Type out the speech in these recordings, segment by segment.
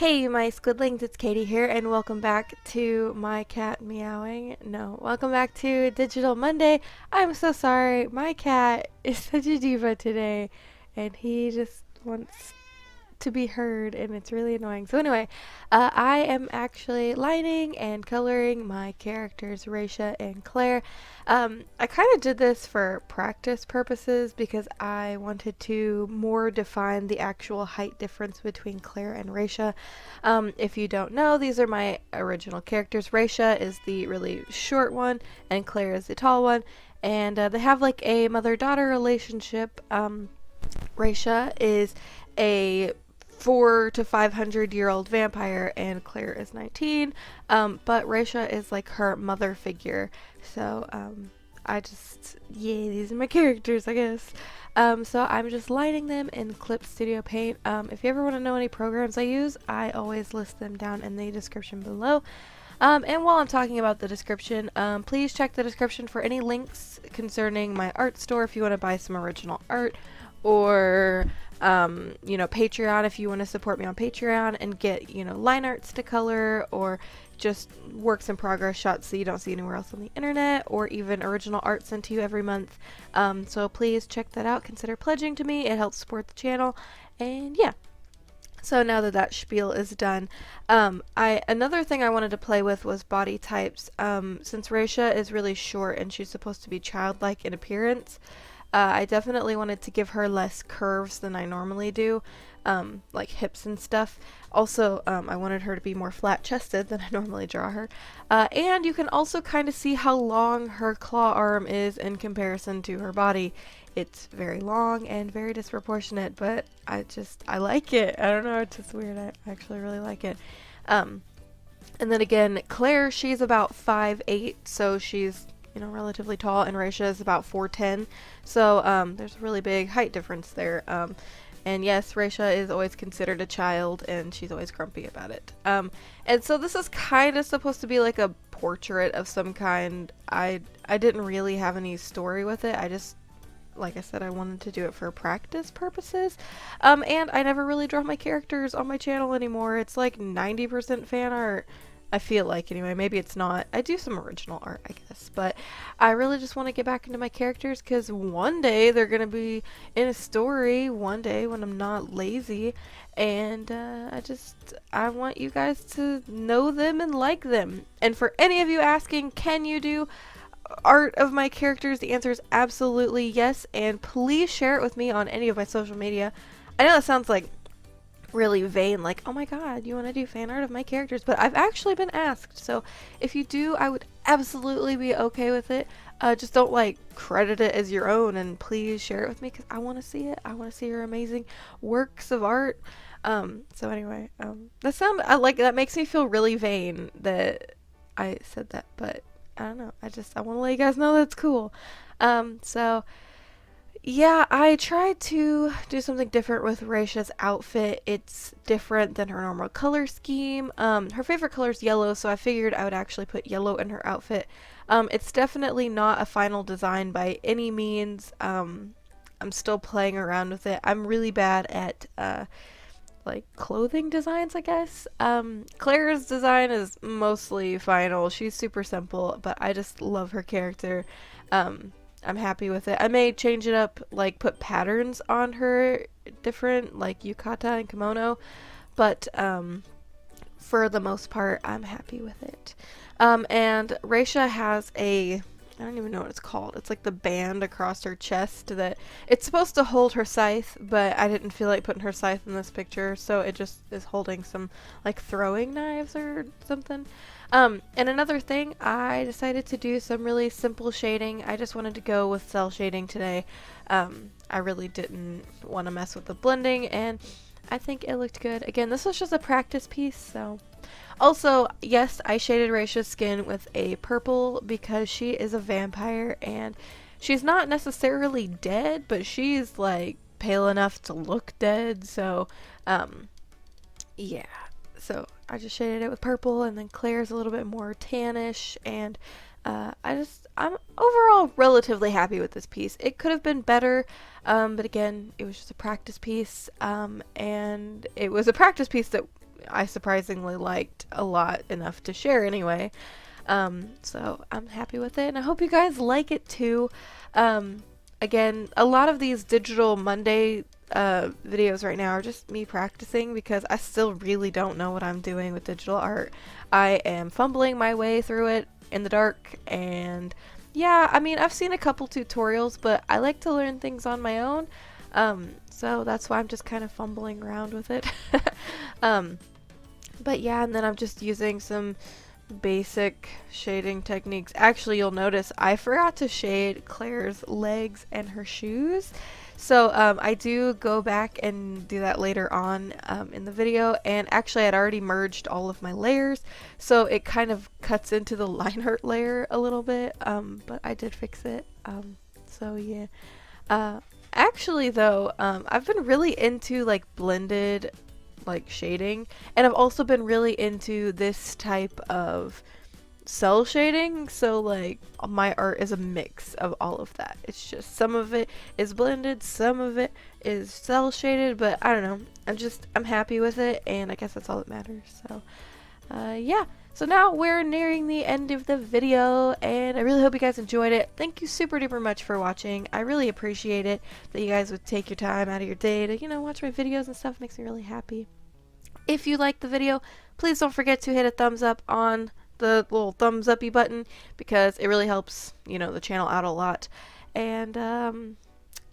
Hey, my Squidlings, it's Katie here, and welcome back to my cat meowing. No, welcome back to Digital Monday. I'm so sorry, my cat is such a diva today, and he just wants to be heard, and it's really annoying. So anyway, I am actually lining and coloring my characters, Reisha and Claire. I kind of did this for practice purposes because I wanted to more define the actual height difference between Claire and Reisha. If you don't know, these are my original characters. Reisha is the really short one, and Claire is the tall one, and they have like a mother-daughter relationship. Reisha is a 400 to 500 year old vampire, and Claire is 19. But Reisha is like her mother figure. So these are my characters, I guess. So I'm just lining them in Clip Studio Paint. If you ever want to know any programs I use, I always list them down in the description below. And while I'm talking about the description, please check the description for any links concerning my art store if you want to buy some original art, or Patreon if you want to support me on Patreon and get, line arts to color, or just works in progress shots that you don't see anywhere else on the internet, or even original art sent to you every month. So please check that out. Consider pledging to me. It helps support the channel. And yeah. So now that spiel is done, another thing I wanted to play with was body types. Since Reisha is really short and she's supposed to be childlike in appearance, I definitely wanted to give her less curves than I normally do, like hips and stuff. Also, I wanted her to be more flat-chested than I normally draw her. And you can also kind of see how long her claw arm is in comparison to her body. It's very long and very disproportionate, but I like it. I don't know, it's just weird. I actually really like it. And then again, Claire, she's about 5'8", so she's relatively tall, and Reisha is about 4'10", so there's a really big height difference there. And yes, Reisha is always considered a child, and she's always grumpy about it. And so this is kind of supposed to be like a portrait of some kind. I didn't really have any story with it. I just, like I said, I wanted to do it for practice purposes. And I never really draw my characters on my channel anymore. It's like 90% fan art. I feel like, anyway. Maybe it's not. I do some original art, I guess, but I really just want to get back into my characters because one day they're going to be in a story, one day when I'm not lazy, and I want you guys to know them and like them. And for any of you asking, can you do art of my characters? The answer is absolutely yes, and please share it with me on any of my social media. I know that sounds like really vain, like, oh my god, you want to do fan art of my characters, but I've actually been asked, so if you do, I would absolutely be okay with it. Just don't like credit it as your own, and please share it with me because I want to see it. I want to see your amazing works of art. So anyway, that makes me feel really vain that I said that, but I don't know, I want to let you guys know that's cool. So yeah, I tried to do something different with Reisha's outfit. It's different than her normal color scheme. Her favorite color is yellow, so I figured I would actually put yellow in her outfit. It's definitely not a final design by any means. I'm still playing around with it. I'm really bad at like clothing designs, I guess. Claire's design is mostly final. She's super simple, but I just love her character. I'm happy with it. I may change it up, like put patterns on her different, like yukata and kimono, but for the most part, I'm happy with it. And Reisha has I don't even know what it's called. It's like the band across her chest that it's supposed to hold her scythe, but I didn't feel like putting her scythe in this picture, so it just is holding some like throwing knives or something. And another thing, I decided to do some really simple shading. I just wanted to go with cell shading today. I really didn't want to mess with the blending, and I think it looked good. Again, this was just a practice piece, so. Also, yes, I shaded Reisha's skin with a purple because she is a vampire, and she's not necessarily dead, but she's like pale enough to look dead, so yeah. So I just shaded it with purple, and then Claire's a little bit more tannish, and I'm overall relatively happy with this piece. It could have been better, but again, it was just a practice piece, and it was a practice piece that I surprisingly liked a lot enough to share anyway. So I'm happy with it, and I hope you guys like it too. Again, a lot of these Digital Monday videos right now are just me practicing because I still really don't know what I'm doing with digital art. I am fumbling my way through it in the dark, and yeah, I mean, I've seen a couple tutorials, but I like to learn things on my own. So that's why I'm just kind of fumbling around with it. But yeah, and then I'm just using some basic shading techniques. Actually, you'll notice I forgot to shade Claire's legs and her shoes. So I do go back and do that later on in the video, and actually I'd already merged all of my layers, so it kind of cuts into the line art layer a little bit, but I did fix it. So yeah. Actually though, I've been really into like blended like shading, and I've also been really into this type of cell shading, so like my art is a mix of all of that. It's just some of it is blended, some of it is cell shaded, but I don't know, I'm happy with it, and I guess that's all that matters. So yeah, so now we're nearing the end of the video, and I really hope you guys enjoyed it. Thank you super duper much for watching. I really appreciate it that you guys would take your time out of your day to, you know, watch my videos and stuff. It makes me really happy. If you liked the video, please don't forget to hit a thumbs up on the little thumbs uppy button, because it really helps, you know, the channel out a lot. And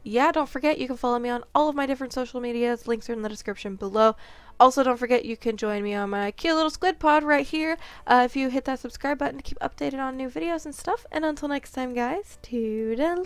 yeah, don't forget you can follow me on all of my different social medias. Links are in the description below. Also, don't forget you can join me on my cute little squid pod right here if you hit that subscribe button to keep updated on new videos and stuff. And until next time, guys, toodaloo!